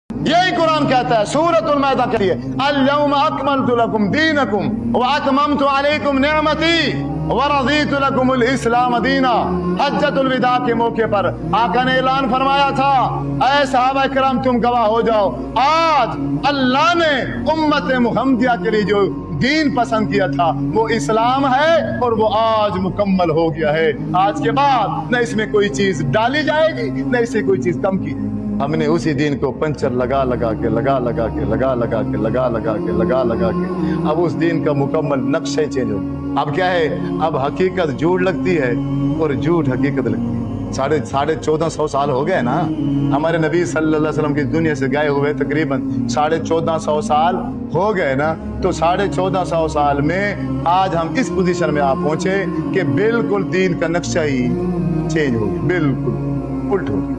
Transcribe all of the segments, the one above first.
यही कुरान कहता है, सूरतुल माइदा कहती है, अल-यौमा अकमलतु लकुम दीनकुम व अतममतु अलैकुम निअमती व रज़ीतु लकुमुल इस्लाम दीना। हज्जतुल विदा के मौके पर आका ने ऐलान फरमाया था, ऐ सहाबा किराम तुम गवाह हो जाओ, आज अल्लाह ने उम्मत मुहम्मदिया के लिए जो दीन पसंद किया था वो इस्लाम है और वो आज मुकम्मल हो गया है। आज के बाद न इसमें कोई चीज डाली जाएगी न इससे कोई चीज कम की जाएगी। हमने उसी दिन को पंचर लगा लगा के अब उस दिन का मुकम्मल नक्शा ही चेंज हो गया। अब क्या है, अब हकीकत झूठ लगती है और झूठ हकीकत लगती है। साढ़े 1400 साल हो गए ना हमारे नबी सल्लल्लाहु अलैहि वसल्लम की दुनिया से गए हुए, तकरीबन 1450 साल हो गए ना। तो 1450 साल में आज हम इस पोजीशन में आप पहुंचे कि बिल्कुल दीन का नक्शा ही चेंज हो गया, बिल्कुल उल्ट हो गया।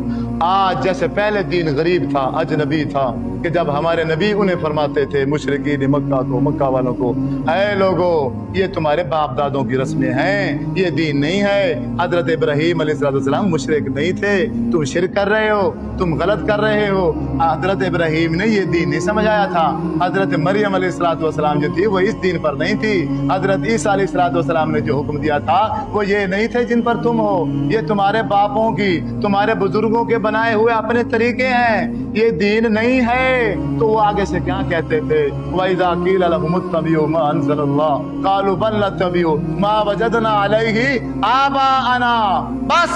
आज जैसे पहले दीन गरीब था, अजनबी था, कि जब हमारे नबी उन्हें फरमाते थे मुशरिकीन मक्का को, मक्का वालों को, ऐ लोगो ये तुम्हारे बाप दादों की रस्में हैं, ये दीन नहीं है। हजरत इब्राहीम अलैहिस्सलाम मुशरिक नहीं थे, तुम शिरक कर रहे हो, तुम गलत कर रहे हो। हजरत इब्राहीम ने ये दीन नहीं समझ आया था। हजरत मरियम अलैहिस्सलाम जो थी वो इस दीन पर नहीं थी। हजरत ईसा अलैहिस्सलाम ने जो हुक्म दिया था वो ये नहीं थे जिन पर तुम हो। ये तुम्हारे बापों की, तुम्हारे बुजुर्गों के बनाए हुए अपने तरीके हैं, ये दीन नहीं है। तो वो आगे से क्या कहते थे, वइज़ा क़ीला लहुमुत्तबिऊ मा अंज़लल्लाह क़ालू बल नत्तबिऊ मा वजदना अलैहि आबाअना। बस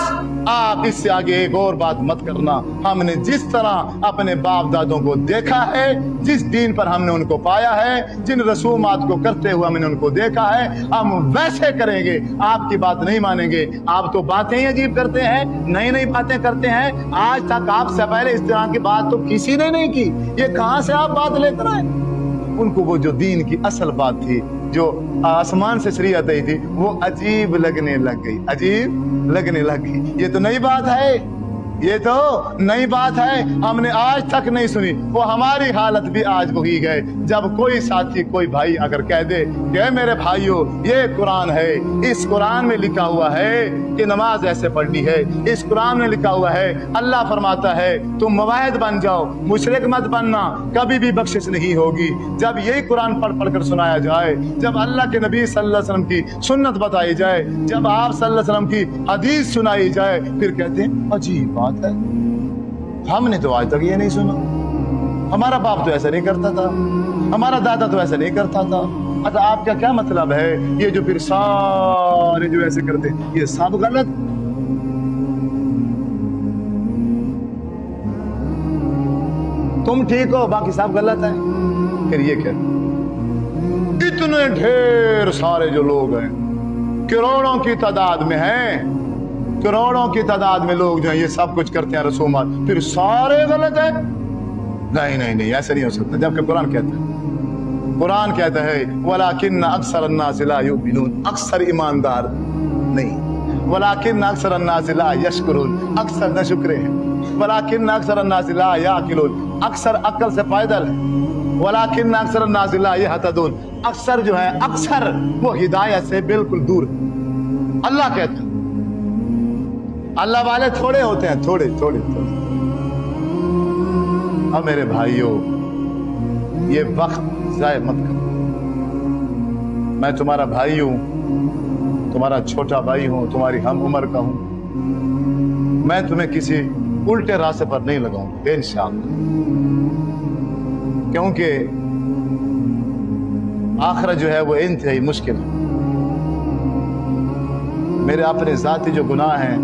आप इससे आगे एक और बात मत करना। हमने जिस तरह अपने बाप दादों को देखा है, जिस दीन पर हमने उनको पाया है, जिन रसूमात को करते हुए हमने उनको देखा है, हम वैसे करेंगे, आपकी बात नहीं मानेंगे। आप तो बातें ही अजीब करते हैं, नई नई बातें करते हैं। आज तक आपसे पहले इस तरह की बात तो किसी ने नहीं की, ये कहां से आप बात लेकर आए? उनको वो जो दीन की असल बात थी, जो आसमान से शरीयत आई थी, वो अजीब लगने लग गई, अजीब लगने लग गई। ये तो नई बात है, ये तो नई बात है, हमने आज तक नहीं सुनी। वो हमारी हालत भी आज वही गए, जब कोई साथी, कोई भाई अगर कह दे कि मेरे भाइयों ये कुरान है, इस कुरान में लिखा हुआ है कि नमाज ऐसे पढ़नी है, इस कुरान में लिखा हुआ है अल्लाह फरमाता है तुम मुवाहिद बन जाओ, मुशरिक मत बनना, कभी भी बख्शिश नहीं होगी। जब यही कुरान पढ़ पढ़ कर सुनाया जाए, जब अल्लाह के नबी सल्लल्लाहु अलैहि वसल्लम की सुन्नत बताई जाए, जब आप सल्लल्लाहु अलैहि वसल्लम की हदीस सुनाई जाए, फिर कहते हैं अजीब बात है, हमने तो आज तक ये नहीं सुना, हमारा बाप तो ऐसा नहीं करता था, हमारा दादा तो ऐसा नहीं करता था। अच्छा आपका क्या मतलब है, ये जो फिर सारे जो ऐसे करते ये सब गलत? तुम ठीक हो बाकी सब गलत है, फिर ये क्या? इतने ढेर सारे जो लोग हैं, करोड़ों की तादाद में हैं, करोड़ों की तादाद में लोग जो हैं ये सब कुछ करते हैं रसूमात, फिर सारे गलत है? नहीं नहीं नहीं, ऐसा नहीं हो सकता। जबकि कुरान कहता है, कुरान कहता है वलाकिन्न अक्सर अन्नास ला युमिनून, अक्सर ईमानदार नहीं, वलाकिन्न अक्सर अन्नास ला यशकुरून, अक्सर न शुक्र है, वलाकिन्न अक्सर अन्नास ला याकिलून, अक्सर अक्ल से पैदल है, वलाकिन्न अक्सर अन्नास ला यहतदून, अक्सर जो है अक्सर वो हिदायत से बिल्कुल दूर। अल्लाह कहता है अल्लाह वाले थोड़े होते हैं, थोड़े थोड़े थोड़े। अब मेरे भाइयों ये वक्त जाय मत करो। मैं तुम्हारा भाई हूं, तुम्हारा छोटा भाई हूं, तुम्हारी हम उम्र का हूं। मैं तुम्हें किसी उल्टे रास्ते पर नहीं लगाऊंगा इंशाअल्लाह, क्योंकि आखिरत जो है वो इंतहाई मुश्किल है। मेरे अपने जाती जो गुनाह हैं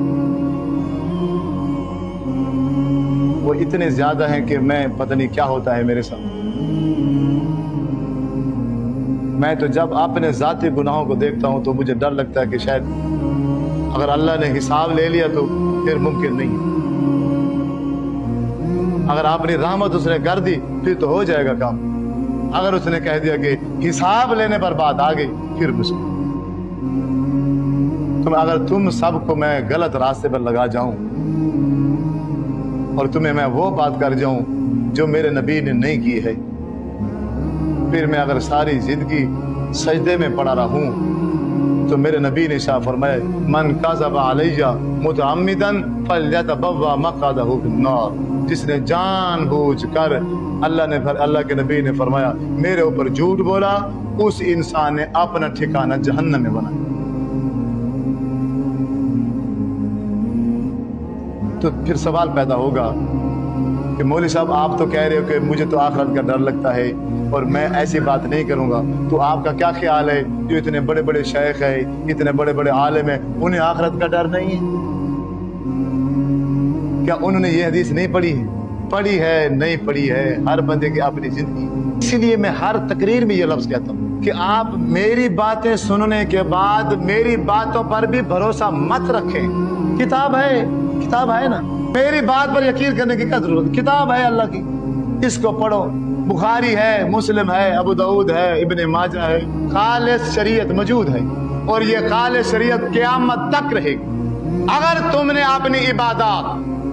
वो इतने ज्यादा हैं कि मैं पता नहीं क्या होता है मेरे साथ। मैं तो जब अपने जाती गुनाहों को देखता हूं तो मुझे डर लगता है कि शायद अगर अल्लाह ने हिसाब ले लिया तो फिर मुमकिन नहीं। अगर आपने रहमत उसने कर दी फिर तो हो जाएगा काम, अगर उसने कह दिया कि हिसाब लेने पर बात आ गई फिर मुश्किल। अगर तुम सबको मैं गलत रास्ते पर लगा जाऊं और तुम्हें मैं वो बात कर जाऊं जो मेरे नबी ने नहीं की है, फिर मैं अगर सारी जिंदगी सजदे में पड़ा रहूं तो मेरे नबी ने शाह फरमाया मन काज़ब अलैया मुतअम्मिदन फल्यतबव्वा मक़अदहु फिन्नार, जिसने जानबूझकर अल्लाह के नबी ने फरमाया मेरे ऊपर झूठ बोला, उस इंसान ने अपना ठिकाना जहन्नम में बनाया। तो फिर सवाल पैदा होगा कि मौलवी साहब आप तो कह रहे हो कि मुझे तो आखिरत का डर लगता है और मैं ऐसी बात नहीं करूंगा, तो आपका क्या ख्याल है जो इतने बड़े बड़े शेख है, इतने बड़े बड़े आलिम है, उन्हें आखिरत का डर नहीं है? क्या उन्होंने ये हदीस नहीं पढ़ी है? पढ़ी है, नहीं पढ़ी है, हर बंदे की अपनी जिंदगी। इसीलिए मैं हर तकरीर में ये लफ्ज कहता हूँ कि आप मेरी बातें सुनने के बाद मेरी बातों पर भी भरोसा मत रखें। किताब है ना, मेरी बात पर यकीन करने की क्या जरूरत? किताब है अल्लाह की, इसको पढ़ो। बुखारी है, मुस्लिम है, अबू दाऊद है, इब्ने माजा है, खालिस शरीयत मौजूद है और ये खालिस शरीयत क़यामत तक रहेगी। अगर तुमने अपनी इबादत,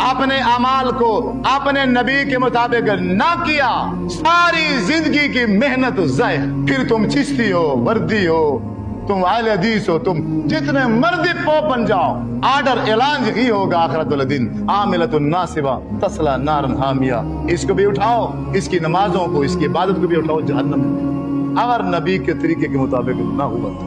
अपने अमाल को अपने नबी के मुताबिक ना किया, सारी जिंदगी की मेहनत ज़ाया। फिर तुम चिश्ती हो, वर्दी हो, तुम अहले हदीस हो, तुम जितने मर्जी पोप बन जाओ, आर्डर ऐलान ही होगा आखिरत वाले दिन, आमिलतुन नासिबा तस्ला नारन हामिया। इसको भी उठाओ, इसकी नमाजों को, इसकी इबादत को भी उठाओ जहन्नम में, अगर नबी के तरीके के मुताबिक ना हुआ तो।